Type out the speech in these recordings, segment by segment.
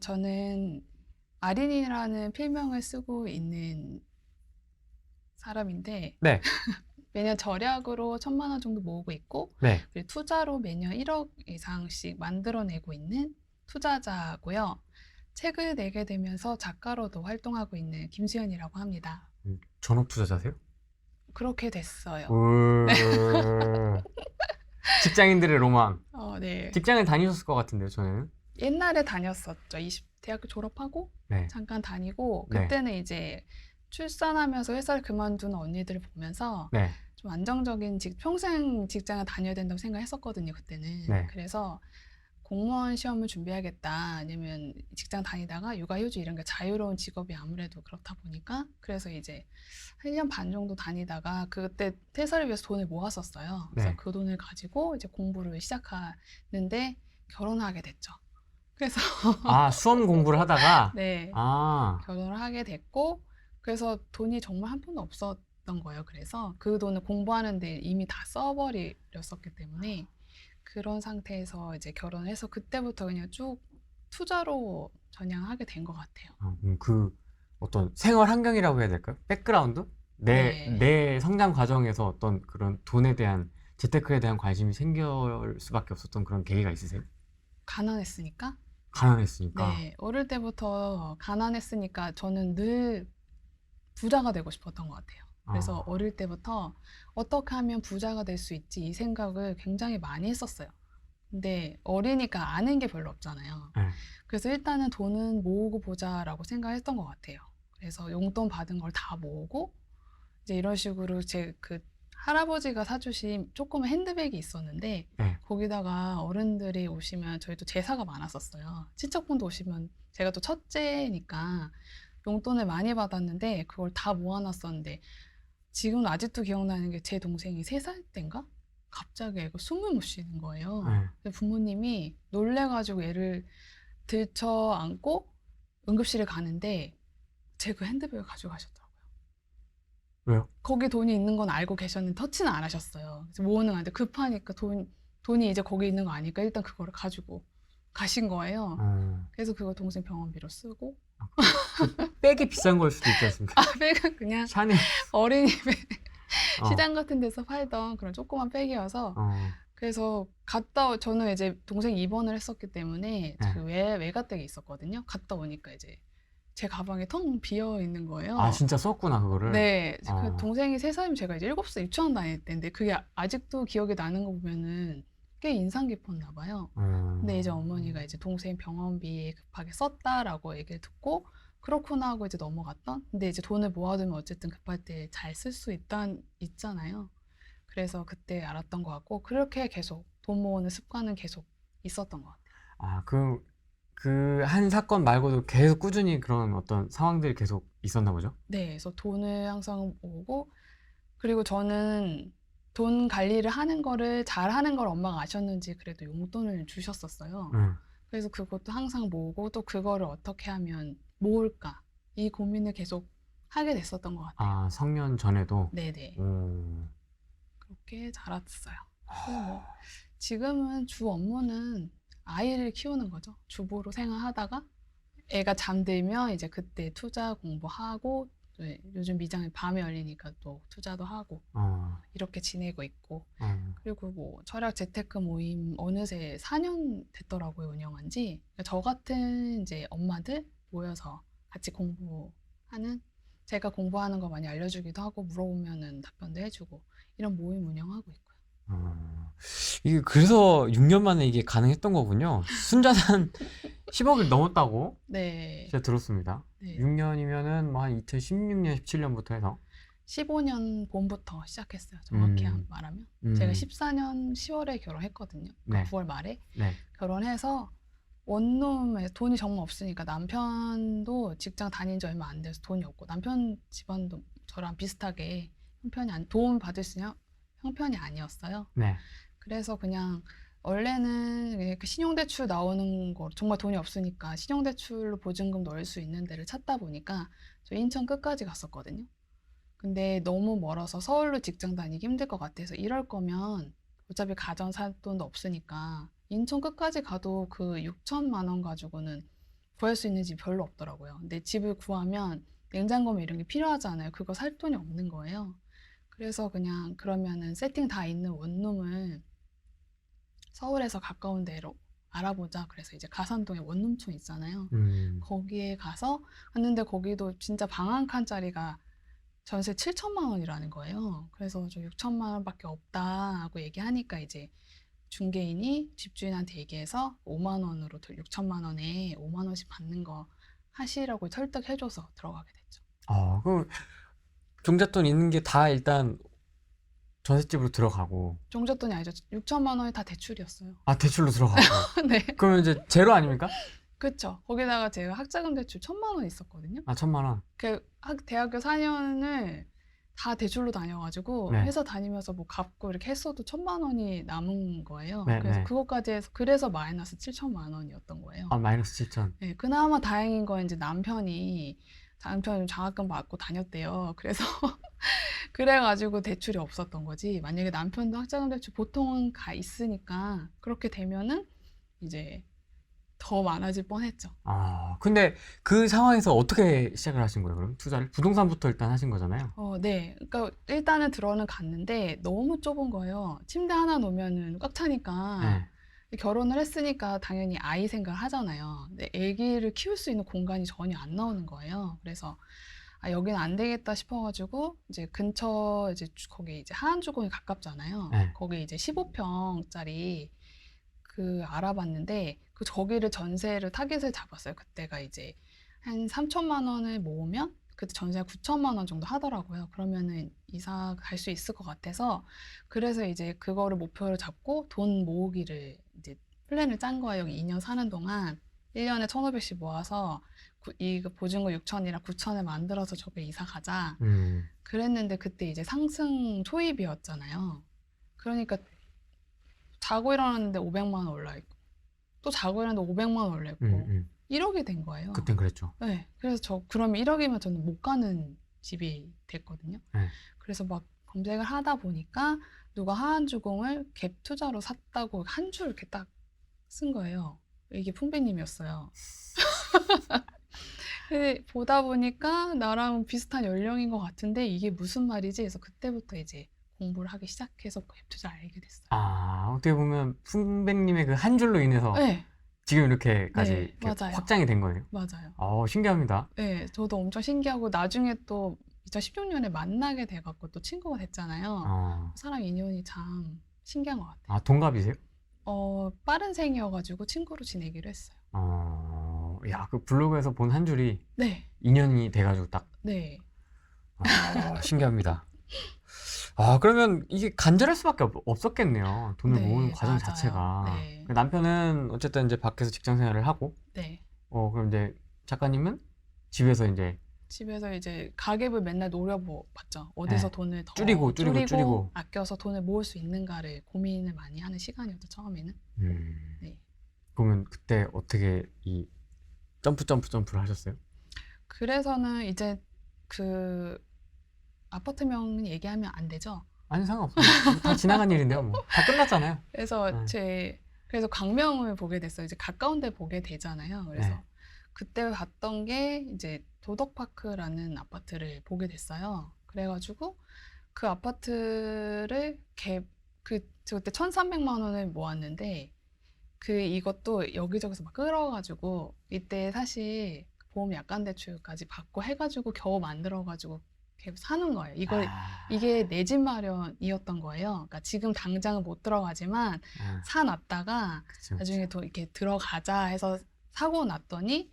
저는 아린이라는 필명을 쓰고 있는 사람인데 네, 매년 절약으로 1,000만 원 정도 모으고 있고 네. 그리고 투자로 매년 1억 이상씩 만들어내고 있는 투자자고요. 책을 내게 되면서 작가로도 활동하고 있는 김수현이라고 합니다. 전업 투자자세요? 그렇게 됐어요. 오, 직장인들의 로망. 네. 직장을 다니셨을 것 같은데요, 저는. 옛날에 다녔었죠. 대학교 졸업하고 네, 잠깐 다니고 네, 그때는 이제 출산하면서 회사를 그만둔 언니들을 보면서 네, 좀 안정적인 평생 직장을 다녀야 된다고 생각했었거든요, 그때는. 네. 그래서 공무원 시험을 준비하겠다. 아니면 직장 다니다가 육아휴직 이런 게 자유로운 직업이 아무래도 그렇다 보니까 그래서 이제 1년 반 정도 다니다가 그때 퇴사를 위해서 돈을 모았었어요. 그래서 네. 그 돈을 가지고 이제 공부를 시작하는데 결혼하게 됐죠. 그래서 아, 수험 공부를 하다가, 네, 아, 결혼을 하게 됐고 그래서 돈이 정말 한 푼도 없었던 거예요. 그래서 그 돈을 공부하는데 이미 다 써버렸었기 때문에 그런 상태에서 이제 결혼을 해서 그때부터 그냥 쭉 투자로 전향하게 된 것 같아요. 그 어떤 생활 환경이라고 해야 될까요? 백그라운드? 네, 내 성장 과정에서 어떤 그런 돈에 대한, 재테크에 대한 관심이 생길 수밖에 없었던 그런 계기가 있으세요? 가난했으니까. 가난했으니까. 네, 어릴 때부터 가난했으니까 저는 늘 부자가 되고 싶었던 것 같아요. 그래서 아, 어릴 때부터 어떻게 하면 부자가 될 수 있지 이 생각을 굉장히 많이 했었어요. 근데 어리니까 아는 게 별로 없잖아요. 네. 그래서 일단은 돈은 모으고 보자라고 생각했던 것 같아요. 그래서 용돈 받은 걸 다 모으고 이제 이런 식으로 제 그 할아버지가 사주신 조그만 핸드백이 있었는데 네. 거기다가 어른들이 오시면 저희도 제사가 많았었어요. 친척분도 오시면 제가 또 첫째니까 용돈을 많이 받았는데 그걸 다 모아놨었는데 지금 아직도 기억나는 게 제 동생이 3살 때인가? 갑자기 애가 숨을 못 쉬는 거예요. 네. 근데 부모님이 놀래가지고 얘를 들쳐 안고 응급실에 가는데 제 그 핸드백을 가져가셨더라고요. 왜요? 거기 돈이 있는 건 알고 계셨는데 터치는 안 하셨어요. 그래서 모으는 건데 급하니까 돈이 이제 거기 있는 거 아니까 일단 그거를 가지고 가신 거예요. 어, 그래서 그거 동생 병원비로 쓰고 그 백이 비싼 걸 수도 있지 않습니까? 백은 그냥 샤넬. 어린이백 어, 시장 같은 데서 팔던 그런 조그만 백이어서 어, 그래서 저는 이제 동생 입원을 했었기 때문에 네. 그 외가댁에 있었거든요. 갔다 오니까 이제 제 가방에 텅 비어 있는 아, 거예요. 진짜 썼구나, 그거를. 네, 그 어, 동생이 3살이면 제가 이제 7살 유치원 다닐 때인데 그게 아직도 기억에 나는 거 보면은 꽤 인상 깊었나 봐요. 근데 이제 어머니가 이제 동생 병원비에 급하게 썼다라고 얘기를 듣고 그렇구나 하고 이제 넘어갔던. 근데 이제 돈을 모아두면 어쨌든 급할 때 잘 쓸 수 있잖아요. 그래서 그때 알았던 것 같고 그렇게 계속 돈 모으는 습관은 계속 있었던 것 같아요. 아, 그 한 사건 말고도 계속 꾸준히 그런 어떤 상황들이 계속 있었나 보죠? 네, 그래서 돈을 항상 모으고 그리고 저는 돈 관리를 하는 거를 잘하는 걸 엄마가 아셨는지 그래도 용돈을 주셨었어요. 응. 그래서 그것도 항상 모으고 또 그거를 어떻게 하면 모을까 이 고민을 계속 하게 됐었던 것 같아요. 아, 성년 전에도. 네네. 오. 그렇게 자랐어요. 그래서 뭐 지금은 주 업무는 아이를 키우는 거죠. 주부로 생활하다가 애가 잠들면 이제 그때 투자 공부하고 네, 요즘 미장이 밤에 열리니까 또 투자도 하고 어, 이렇게 지내고 있고 어. 그리고 뭐 철학 재테크 모임 어느새 4년 됐더라고요 운영한 지. 그러니까 저 같은 이제 엄마들 모여서 같이 공부하는 제가 공부하는 거 많이 알려주기도 하고 물어보면은 답변도 해주고 이런 모임 운영하고 있고요. 어. 이게 그래서 6년 만에 이게 가능했던 거군요. 순자산 10억을 넘었다고 네, 제가 들었습니다. 네. 6년이면은 뭐 한 2016년, 17년부터 해서. 15년 봄부터 시작했어요. 정확히 음, 말하면. 제가 음, 14년 10월에 결혼했거든요. 그러니까 네, 9월 말에 네, 결혼해서 원룸에 돈이 정말 없으니까 남편도 직장 다닌 지 얼마 안 돼서 돈이 없고 남편 집안도 저랑 비슷하게 도움 받을 수 있는 형편이 아니었어요. 네. 그래서 그냥 원래는 그냥 그 신용대출 나오는 거 정말 돈이 없으니까 신용대출로 보증금 넣을 수 있는 데를 찾다 보니까 저 인천 끝까지 갔었거든요. 근데 너무 멀어서 서울로 직장 다니기 힘들 것 같아서 이럴 거면 어차피 가전 살 돈도 없으니까 인천 끝까지 가도 그 6천만 원 가지고는 구할 수 있는 집이 별로 없더라고요. 근데 집을 구하면 냉장고 이런 게 필요하잖아요. 그거 살 돈이 없는 거예요. 그래서 그냥 그러면은 세팅 다 있는 원룸을 서울에서 가까운 데로 알아보자. 그래서 이제 가산동에 원룸촌 있잖아요. 거기에 가서 갔는데 거기도 진짜 방 한 칸짜리가 전세 7천만 원이라는 거예요. 그래서 저 6천만 원밖에 없다 하고 얘기하니까 이제 중개인이 집주인한테 얘기해서 5만 원으로 6천만 원에 5만 원씩 받는 거 하시라고 설득해줘서 들어가게 됐죠. 그럼 종잣돈 있는 게 다 일단 전셋집으로 들어가고. 종잣돈이 아니죠. 6천만 원이 다 대출이었어요. 아, 대출로 들어가고. 네. 그러면 이제 제로 아닙니까? 그쵸. 거기다가 제가 학자금 대출 1,000만 원 있었거든요. 아, 1,000만 원. 대학교 4년을 다 대출로 다녀가지고 네. 회사 다니면서 뭐 갚고 이렇게 했어도 1,000만 원이 남은 거예요. 네, 그래서 네. 그것까지 해서 그래서 마이너스 7천만 원이었던 거예요. 아, 마이너스 7천. 네, 그나마 다행인 건 이제 남편이 장학금 받고 다녔대요. 그래서 그래가지고 대출이 없었던 거지. 만약에 남편도 학자금 대출 보통은 가 있으니까 그렇게 되면은 이제 더 많아질 뻔했죠. 근데 그 상황에서 어떻게 시작을 하신 거예요, 그럼? 투자를? 부동산부터 일단 하신 거잖아요. 네. 그러니까 일단은 들어는 갔는데 너무 좁은 거예요. 침대 하나 놓으면은 꽉 차니까. 네. 결혼을 했으니까 당연히 아이 생각을 하잖아요. 근데 아기를 키울 수 있는 공간이 전혀 안 나오는 거예요. 그래서 여기는 안 되겠다 싶어가지고 이제 근처 이제 거기 이제 하안주공이 가깝잖아요. 네. 거기 이제 15평짜리 그 알아봤는데 저기를 전세를 타깃을 잡았어요. 그때가 이제 한 3천만 원을 모으면 그때 전세가 9천만 원 정도 하더라고요. 그러면은 이사 갈 수 있을 것 같아서 그래서 이제 그거를 목표를 잡고 돈 모으기를 이제 플랜을 짠 거예요. 여기 2년 사는 동안 1년에 1,500씩 모아서 이 보증금 6천이랑 9천을 만들어서 저기 이사 가자. 그랬는데 그때 이제 상승 초입이었잖아요. 그러니까 자고 일어났는데 500만 원 올라있고 또 자고 일어났는데 500만 원 올라있고 1억이 된 거예요. 그땐 그랬죠. 네. 그래서 그러면 1억이면 저는 못 가는 집이 됐거든요. 네. 그래서 막 검색을 하다 보니까 누가 하안주공을 갭 투자로 샀다고 한 줄 이렇게 딱 쓴 거예요. 이게 풍비님이었어요. 근데 보다 보니까 나랑 비슷한 연령인 것 같은데 이게 무슨 말이지? 그래서 그때부터 이제 공부를 하기 시작해서 갭 투자를 알게 됐어요. 어떻게 보면 풍백님의 그 한 줄로 인해서 네. 지금 이렇게까지 네, 이렇게 맞아요. 확장이 된 거예요. 맞아요. 신기합니다. 네, 저도 엄청 신기하고 나중에 또 2016년에 만나게 돼갖고 또 친구가 됐잖아요. 사람 인연이 참 신기한 것 같아요. 동갑이세요? 빠른 생이어가지고 친구로 지내기로 했어요. 야, 그 블로그에서 본 한 줄이 네. 인연이 돼가지고 딱. 네. 신기합니다. 그러면 이게 간절할 수밖에 없었겠네요. 돈을 네, 모으는 과정 맞아요. 자체가. 네. 남편은 어쨌든 이제 밖에서 직장 생활을 하고, 네. 그럼 이제 작가님은 집에서 이제 가계부 맨날 노려봤죠. 어디서 네. 돈을 더 줄이고 아껴서 돈을 모을 수 있는가를 고민을 많이 하는 시간이었죠, 처음에는. 네. 그러면 그때 어떻게 이 점프를 하셨어요? 그래서는 이제 그 아파트명 얘기하면 안 되죠. 아니, 상관없어요. 다 지나간 일인데요, 뭐. 다 끝났잖아요. 그래서 그래서 광명을 보게 됐어요. 이제 가까운 데 보게 되잖아요. 그래서 네. 그때 봤던 게 이제 도덕파크라는 아파트를 보게 됐어요. 그래가지고 그 아파트를 그때 1,300만 원을 모았는데 이것도 여기저기서 막 끌어가지고 이때 사실 보험 약관 대출까지 받고 해가지고 겨우 만들어가지고 이렇게 사는 거예요. 이게 내 집 마련이었던 거예요. 그러니까 지금 당장은 못 들어가지만 사놨다가 그쵸. 나중에 또 이렇게 들어가자 해서 사고 났더니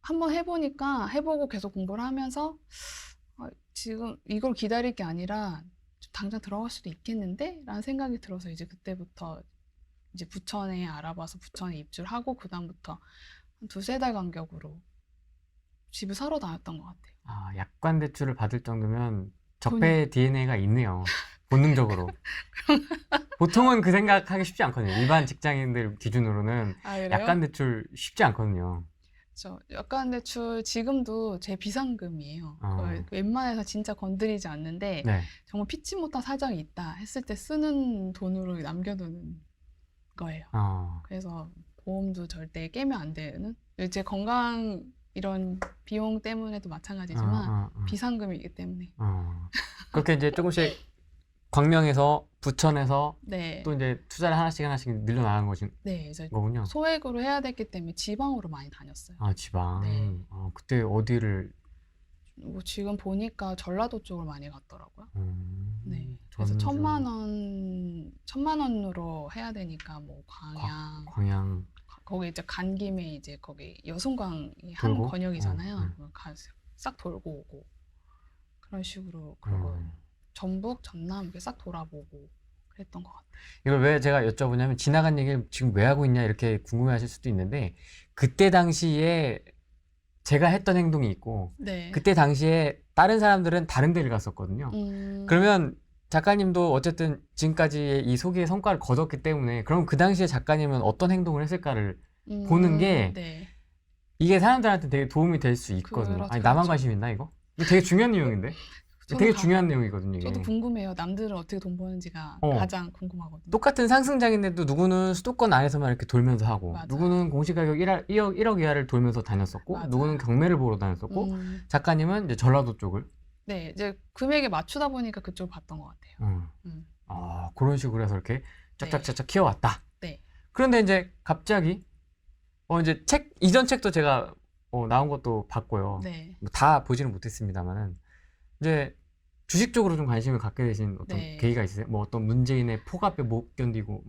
한번 해보고 계속 공부를 하면서 지금 이걸 기다릴 게 아니라 당장 들어갈 수도 있겠는데? 라는 생각이 들어서 이제 그때부터 이제 부천에 알아봐서 부천에 입주하고 그다음부터 한 2-3달 간격으로 집을 사러 다녔던 것 같아요. 약관 대출을 받을 정도면 적폐 DNA가 있네요. 본능적으로. 보통은 그 생각하기 쉽지 않거든요. 일반 직장인들 기준으로는 그래요? 약관 대출 쉽지 않거든요. 약관 대출 지금도 제 비상금이에요. 그걸 웬만해서 진짜 건드리지 않는데 네. 정말 피치 못한 사정이 있다 했을 때 쓰는 돈으로 남겨두는 거예요. 그래서 보험도 절대 깨면 안 되는 제 건강 이런 비용 때문에도 마찬가지지만 비상금이기 때문에. 그렇게 이제 조금씩 광명에서 부천에서 네. 또 이제 투자를 하나씩 늘려나간 네, 이제 거군요. 소액으로 해야 됐기 때문에 지방으로 많이 다녔어요. 아, 지방. 네. 그때 어디를? 뭐 지금 보니까 전라도 쪽을 많이 갔더라고요. 네. 그래서 전주. 1,000만 원으로 해야 되니까 뭐 광양. 거기 이제 간 김에 이제 거기 여순광이 한 돌고? 권역이잖아요. 싹 돌고 오고 그런 식으로 그리고 전북, 전남 이렇게 싹 돌아보고 그랬던 것 같아요. 이걸 왜 제가 여쭤보냐면 지나간 얘기를 지금 왜 하고 있냐 이렇게 궁금해하실 수도 있는데 그때 당시에 제가 했던 행동이 있고 네. 그때 당시에 다른 사람들은 다른 데를 갔었거든요. 그러면 작가님도 어쨌든 지금까지의 이 소개의 성과를 거뒀기 때문에 그럼 그 당시에 작가님은 어떤 행동을 했을까를 보는 게 네. 이게 사람들한테 되게 도움이 될 수 있거든요. 그렇죠, 아니 나만 그렇죠. 관심 있나 이거? 이거 되게 중요한 내용인데? 되게 중요한 내용이거든요. 이게. 저도 궁금해요. 남들은 어떻게 돈 버는지가 가장 궁금하거든요. 똑같은 상승장인데도 누구는 수도권 안에서만 이렇게 돌면서 하고 맞아요. 누구는 공시가격 1억 이하를 돌면서 다녔었고 맞아요. 누구는 경매를 보러 다녔었고 작가님은 이제 전라도 쪽을 네, 이제 금액에 맞추다 보니까 그쪽을 봤던 것 같아요. 그런 식으로 해서 이렇게 쫙쫙쫙쫙 키워왔다. 네. 그런데 이제 갑자기 이제 이전 책도 제가 나온 것도 봤고요. 네. 뭐 다 보지는 못했습니다만은 이제 주식 쪽으로 좀 관심을 갖게 되신 어떤 네. 계기가 있으세요? 뭐 어떤 문재인의 폭압에 못 견디고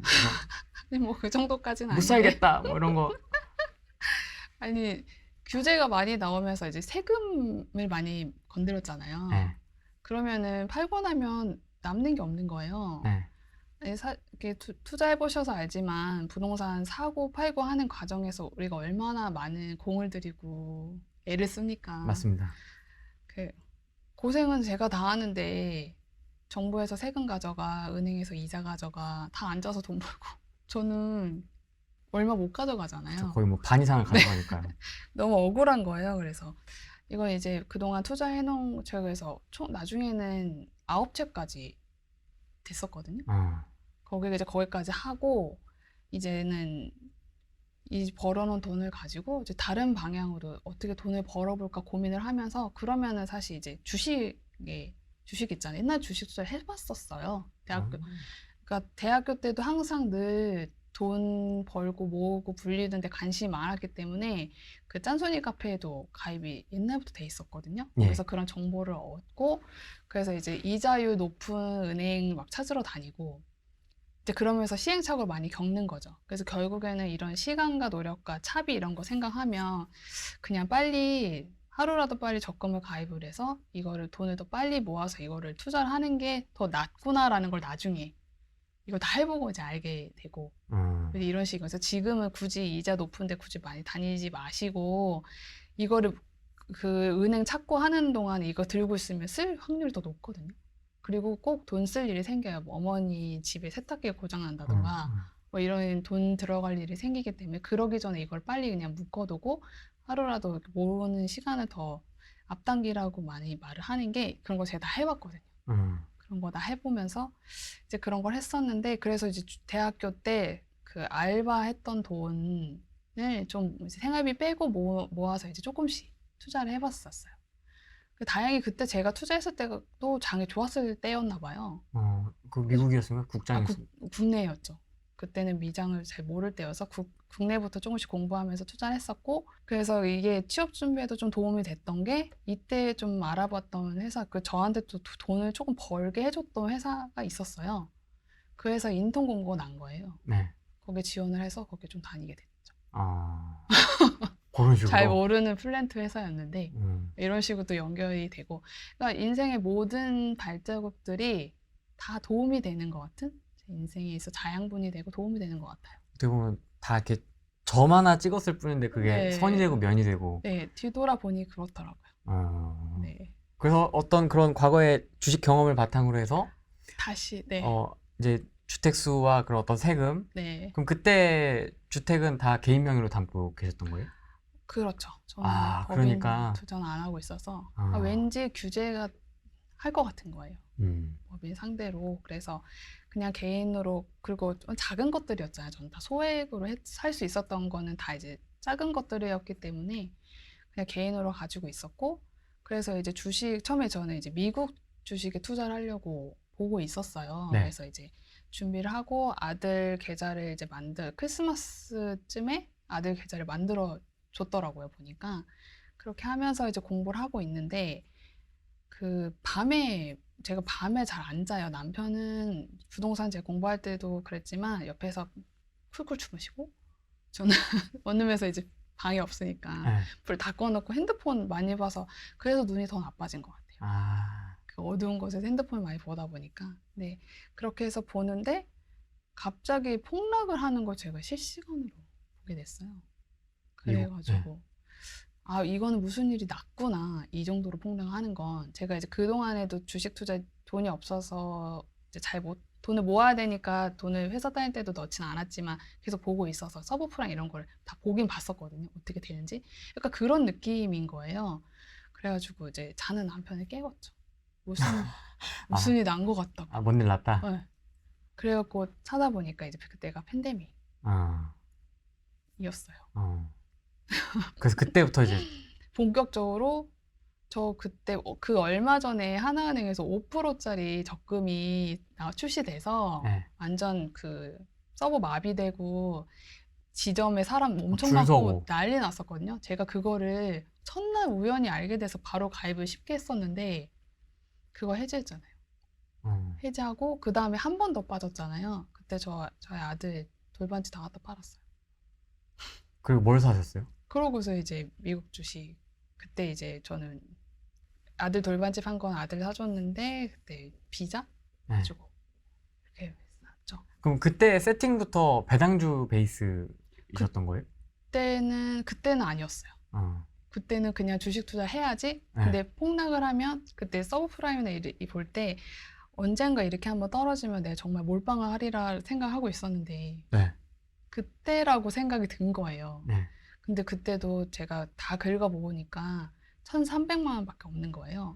뭐 그 정도까지는 못 아닌데. 살겠다 뭐 이런 거. 아니 규제가 많이 나오면서 이제 세금을 많이 건드렸잖아요. 네. 그러면은 팔고 나면 남는 게 없는 거예요. 네. 아니, 이렇게 투자해 보셔서 알지만 부동산 사고 팔고 하는 과정에서 우리가 얼마나 많은 공을 들이고 애를 씁니까? 맞습니다. 그 고생은 제가 다 하는데 정부에서 세금 가져가, 은행에서 이자 가져가, 다 앉아서 돈 벌고 저는 얼마 못 가져가잖아요. 거의 뭐 반 이상을 가져가니까요. 너무 억울한 거예요. 그래서 이건 이제 그동안 투자해놓은 책에서 나중에는 9채까지 됐었거든요. 거기까지 하고 이제는 이 벌어놓은 돈을 가지고 이제 다른 방향으로 어떻게 돈을 벌어볼까 고민을 하면서 그러면은 사실 이제 주식 있잖아요. 옛날 주식 투자를 해봤었어요. 그러니까 대학교 때도 항상 늘 돈 벌고 모으고 불리는데 관심이 많았기 때문에 그 짠순이 카페에도 가입이 옛날부터 돼 있었거든요. 그래서 그런 정보를 얻고 그래서 이제 이자율 높은 은행 막 찾으러 다니고 이제 그러면서 시행착오를 많이 겪는 거죠. 그래서 결국에는 이런 시간과 노력과 차비 이런 거 생각하면 그냥 빨리 하루라도 빨리 적금을 가입을 해서 이거를 돈을 더 빨리 모아서 이거를 투자를 하는 게 더 낫구나라는 걸 나중에 이걸 다 해보고 이제 알게 되고 이런 식이어서 지금은 굳이 이자 높은데 굳이 많이 다니지 마시고 이거를 그 은행 찾고 하는 동안 이거 들고 있으면 쓸 확률이 더 높거든요. 그리고 꼭 돈 쓸 일이 생겨요. 뭐 어머니 집에 세탁기가 고장난다던가 뭐 이런 돈 들어갈 일이 생기기 때문에 그러기 전에 이걸 빨리 그냥 묶어두고 하루라도 모으는 시간을 더 앞당기라고 많이 말을 하는 게 그런 거 제가 다 해봤거든요. 그런 거 다 해보면서 이제 그런 걸 했었는데 그래서 이제 대학교 때 그 알바했던 돈을 좀 이제 생활비 빼고 모아서 이제 조금씩 투자를 해봤었어요. 다행히 그때 제가 투자했을 때도 장이 좋았을 때였나 봐요. 그 미국이었으면 국장이었어요? 국내였죠. 그때는 미장을 잘 모를 때여서 국내부터 조금씩 공부하면서 투자를 했었고 그래서 이게 취업 준비에도 좀 도움이 됐던 게 이때 좀 알아봤던 회사 저한테 또 돈을 조금 벌게 해줬던 회사가 있었어요. 그 회사 인턴 공고가 난 거예요. 네. 거기에 지원을 해서 거기에 좀 다니게 됐죠. 그런 식으로? 잘 모르는 플랜트 회사였는데 이런 식으로 또 연결이 되고 그러니까 인생의 모든 발자국들이 다 도움이 되는 것 같은 제 인생에 있어 자양분이 되고 도움이 되는 것 같아요. 어떻게 보면 다 이렇게 점 하나 찍었을 뿐인데 그게 선이 되고 면이 되고. 네, 뒤돌아보니 그렇더라고요. 네. 그래서 어떤 그런 과거의 주식 경험을 바탕으로 해서 다시 이제 주택수와 그런 어떤 세금. 네. 그럼 그때 주택은 다 개인 명의로 담고 계셨던 거예요? 그렇죠. 저는 법인 그러니까 투자는 안 하고 있어서 왠지 규제가 할 것 같은 거예요. 법인 상대로. 그래서 그냥 개인으로 그리고 좀 작은 것들이었잖아요. 저는 다 소액으로 살 수 있었던 거는 다 이제 작은 것들이었기 때문에 그냥 개인으로 가지고 있었고, 그래서 이제 처음에 저는 이제 미국 주식에 투자를 하려고 보고 있었어요. 네. 그래서 이제 준비를 하고 아들 계좌를 이제 크리스마스쯤에 아들 계좌를 만들어 줬더라고요, 보니까. 그렇게 하면서 이제 공부를 하고 있는데, 제가 밤에 잘 안 자요. 남편은 부동산 제 공부할 때도 그랬지만 옆에서 쿨쿨 주무시고, 저는 원룸에서 이제 방이 없으니까 네. 불 다 꺼놓고 핸드폰 많이 봐서 그래서 눈이 더 나빠진 것 같아요. 아, 그 어두운 곳에서 핸드폰을 많이 보다 보니까. 네, 그렇게 해서 보는데 갑자기 폭락을 하는 걸 제가 실시간으로 보게 됐어요. 그래가지고 아, 이거는 무슨 일이 났구나. 이 정도로 폭락하는 건. 제가 이제 그동안에도 주식 투자에 돈이 없어서 이제 돈을 모아야 되니까 돈을 회사 다닐 때도 넣진 않았지만 계속 보고 있어서 서브프라임 이런 걸 다 보긴 봤었거든요. 어떻게 되는지. 약간 그런 느낌인 거예요. 그래가지고 이제 자는 남편을 깨웠죠. 무슨 일이 난 것 같다고. 뭔 일 났다? 네. 그래갖고 찾아보니까 이제 그때가 팬데믹이었어요. 그래서 그때부터 이제 본격적으로 저 그때 그 얼마 전에 하나은행에서 5%짜리 적금이 출시돼서 네. 완전 그 서버 마비되고 지점에 사람 엄청 줄 많고 서고. 난리 났었거든요. 제가 그거를 첫날 우연히 알게 돼서 바로 가입을 쉽게 했었는데 그거 해지했잖아요. 해지하고 그 다음에 한 번 더 빠졌잖아요. 그때 저희 아들 돌반지 다 갖다 팔았어요. 그리고 뭘 사셨어요? 그러고서 이제 미국 주식 그때 이제 저는 아들 돌반지 판 건 아들 사줬는데 그때 비자 가지고 이렇게 샀죠. 그럼 그때 세팅부터 배당주 베이스이셨던 거예요? 그때는 아니었어요. 그때는 그냥 주식 투자 해야지. 근데 폭락을 하면 그때 서브프라임이나 볼 때 언젠가 이렇게 한번 떨어지면 내가 정말 몰빵을 하리라 생각하고 있었는데 그때라고 생각이 든 거예요. 근데 그때도 제가 다 긁어보니까 1,300만 원밖에 없는 거예요.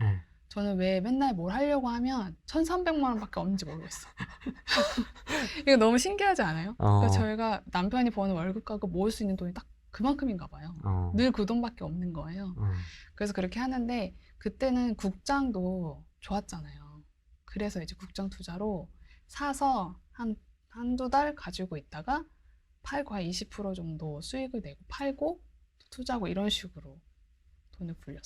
저는 왜 맨날 뭘 하려고 하면 1,300만 원밖에 없는지 모르겠어. 이거 너무 신기하지 않아요? 그러니까 저희가 남편이 버는 월급 가고 모을 수 있는 돈이 딱 그만큼인가 봐요. 늘 그 돈밖에 없는 거예요. 그래서 그렇게 하는데 그때는 국장도 좋았잖아요. 그래서 이제 국장 투자로 사서 한두 달 가지고 있다가 팔고 한 20% 정도 수익을 내고 팔고 투자하고 이런 식으로 돈을 굴렸어요.